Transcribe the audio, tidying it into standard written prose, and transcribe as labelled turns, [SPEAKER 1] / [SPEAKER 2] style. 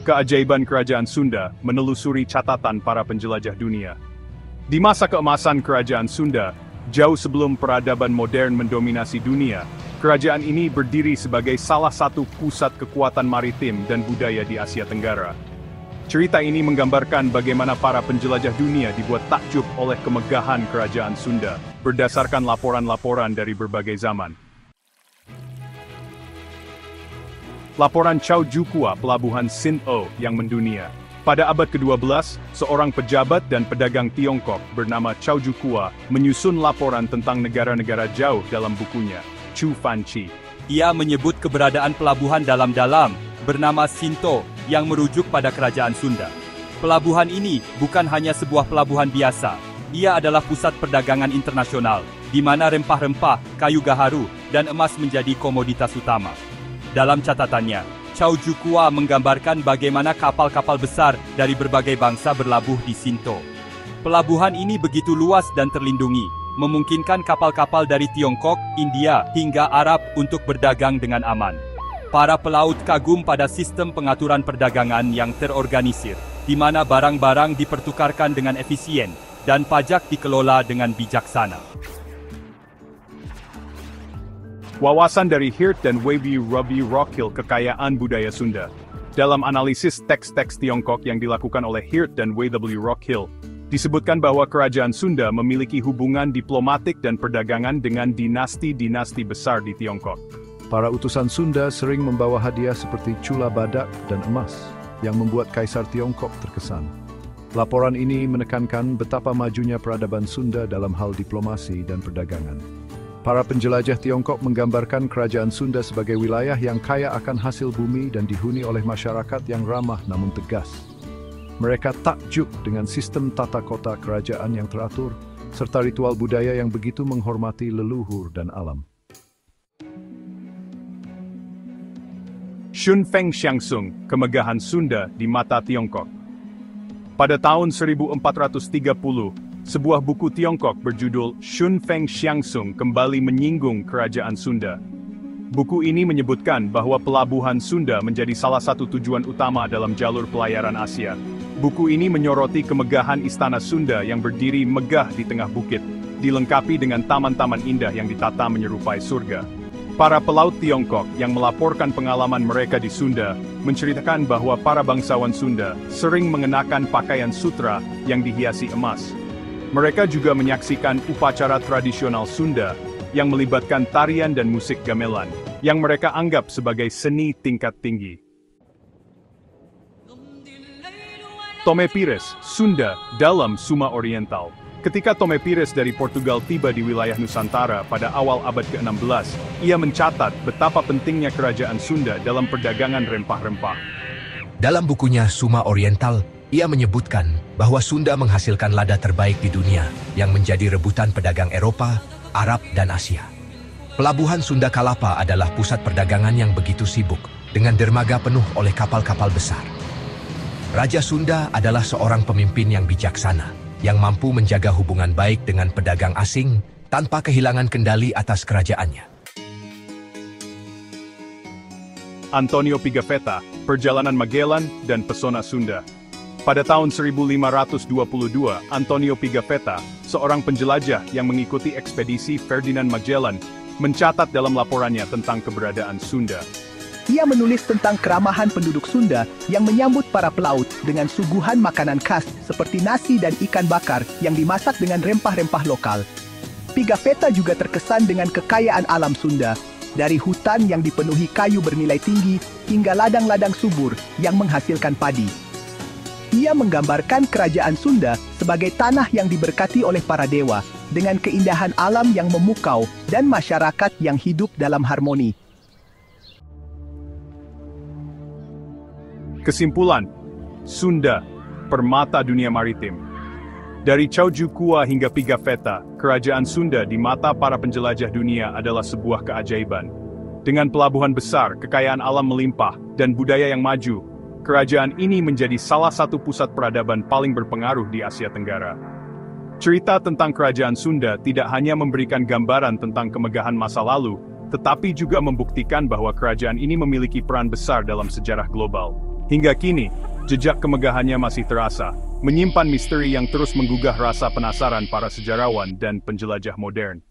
[SPEAKER 1] Keajaiban Kerajaan Sunda menelusuri catatan para penjelajah dunia. Di masa keemasan Kerajaan Sunda, jauh sebelum peradaban modern mendominasi dunia, kerajaan ini berdiri sebagai salah satu pusat kekuatan maritim dan budaya di Asia Tenggara. Cerita ini menggambarkan bagaimana para penjelajah dunia dibuat takjub oleh kemegahan Kerajaan Sunda, berdasarkan laporan-laporan dari berbagai zaman. Laporan Chow Ju-Kua Pelabuhan Sin-o yang mendunia. Pada abad ke-12, seorang pejabat dan pedagang Tiongkok bernama Chow Ju-Kua menyusun laporan tentang negara-negara jauh dalam bukunya, Chu Fan Chi.
[SPEAKER 2] Ia menyebut keberadaan pelabuhan dalam-dalam, bernama Sinto, yang merujuk pada Kerajaan Sunda. Pelabuhan ini bukan hanya sebuah pelabuhan biasa, ia adalah pusat perdagangan internasional, di mana rempah-rempah, kayu gaharu, dan emas menjadi komoditas utama. Dalam catatannya, Chow Ju-Kua menggambarkan bagaimana kapal-kapal besar dari berbagai bangsa berlabuh di Sinto. Pelabuhan ini begitu luas dan terlindungi, memungkinkan kapal-kapal dari Tiongkok, India, hingga Arab untuk berdagang dengan aman. Para pelaut kagum pada sistem pengaturan perdagangan yang terorganisir, di mana barang-barang dipertukarkan dengan efisien, dan pajak dikelola dengan bijaksana.
[SPEAKER 1] Wawasan dari Hirt dan W. Rockhill Kekayaan Budaya Sunda. Dalam analisis teks-teks Tiongkok yang dilakukan oleh Hirt dan W. Rockhill, disebutkan bahwa Kerajaan Sunda memiliki hubungan diplomatik dan perdagangan dengan dinasti-dinasti besar di Tiongkok.
[SPEAKER 3] Para utusan Sunda sering membawa hadiah seperti cula badak dan emas, yang membuat Kaisar Tiongkok terkesan. Laporan ini menekankan betapa majunya peradaban Sunda dalam hal diplomasi dan perdagangan. Para penjelajah Tiongkok menggambarkan Kerajaan Sunda sebagai wilayah yang kaya akan hasil bumi dan dihuni oleh masyarakat yang ramah namun tegas. Mereka takjub dengan sistem tata kota kerajaan yang teratur, serta ritual budaya yang begitu menghormati leluhur dan alam.
[SPEAKER 1] Shun Feng Xiangsung, Kemegahan Sunda di Mata Tiongkok. Pada tahun 1430, sebuah buku Tiongkok berjudul Shun Feng Xiangsung kembali menyinggung Kerajaan Sunda. Buku ini menyebutkan bahwa pelabuhan Sunda menjadi salah satu tujuan utama dalam jalur pelayaran Asia. Buku ini menyoroti kemegahan istana Sunda yang berdiri megah di tengah bukit, dilengkapi dengan taman-taman indah yang ditata menyerupai surga. Para pelaut Tiongkok yang melaporkan pengalaman mereka di Sunda, menceritakan bahwa para bangsawan Sunda sering mengenakan pakaian sutra yang dihiasi emas. Mereka juga menyaksikan upacara tradisional Sunda yang melibatkan tarian dan musik gamelan, yang mereka anggap sebagai seni tingkat tinggi. Tome Pires, Sunda, dalam Suma Oriental. Ketika Tome Pires dari Portugal tiba di wilayah Nusantara pada awal abad ke-16, ia mencatat betapa pentingnya Kerajaan Sunda dalam perdagangan rempah-rempah.
[SPEAKER 4] Dalam bukunya Suma Oriental, ia menyebutkan bahwa Sunda menghasilkan lada terbaik di dunia yang menjadi rebutan pedagang Eropa, Arab, dan Asia. Pelabuhan Sunda Kalapa adalah pusat perdagangan yang begitu sibuk, dengan dermaga penuh oleh kapal-kapal besar. Raja Sunda adalah seorang pemimpin yang bijaksana, yang mampu menjaga hubungan baik dengan pedagang asing tanpa kehilangan kendali atas kerajaannya.
[SPEAKER 1] Antonio Pigafetta, Perjalanan Magellan dan Pesona Sunda. Pada tahun 1522, Antonio Pigafetta, seorang penjelajah yang mengikuti ekspedisi Ferdinand Magellan, mencatat dalam laporannya tentang keberadaan Sunda.
[SPEAKER 5] Ia menulis tentang keramahan penduduk Sunda yang menyambut para pelaut dengan suguhan makanan khas seperti nasi dan ikan bakar yang dimasak dengan rempah-rempah lokal. Pigafetta juga terkesan dengan kekayaan alam Sunda, dari hutan yang dipenuhi kayu bernilai tinggi hingga ladang-ladang subur yang menghasilkan padi. Ia menggambarkan Kerajaan Sunda sebagai tanah yang diberkati oleh para dewa, dengan keindahan alam yang memukau dan masyarakat yang hidup dalam harmoni.
[SPEAKER 1] Kesimpulan, Sunda, permata dunia maritim. Dari Chow Ju-Kua hingga Pigafetta, Kerajaan Sunda di mata para penjelajah dunia adalah sebuah keajaiban. Dengan pelabuhan besar, kekayaan alam melimpah, dan budaya yang maju, kerajaan ini menjadi salah satu pusat peradaban paling berpengaruh di Asia Tenggara. Cerita tentang Kerajaan Sunda tidak hanya memberikan gambaran tentang kemegahan masa lalu, tetapi juga membuktikan bahwa kerajaan ini memiliki peran besar dalam sejarah global. Hingga kini, jejak kemegahannya masih terasa, menyimpan misteri yang terus menggugah rasa penasaran para sejarawan dan penjelajah modern.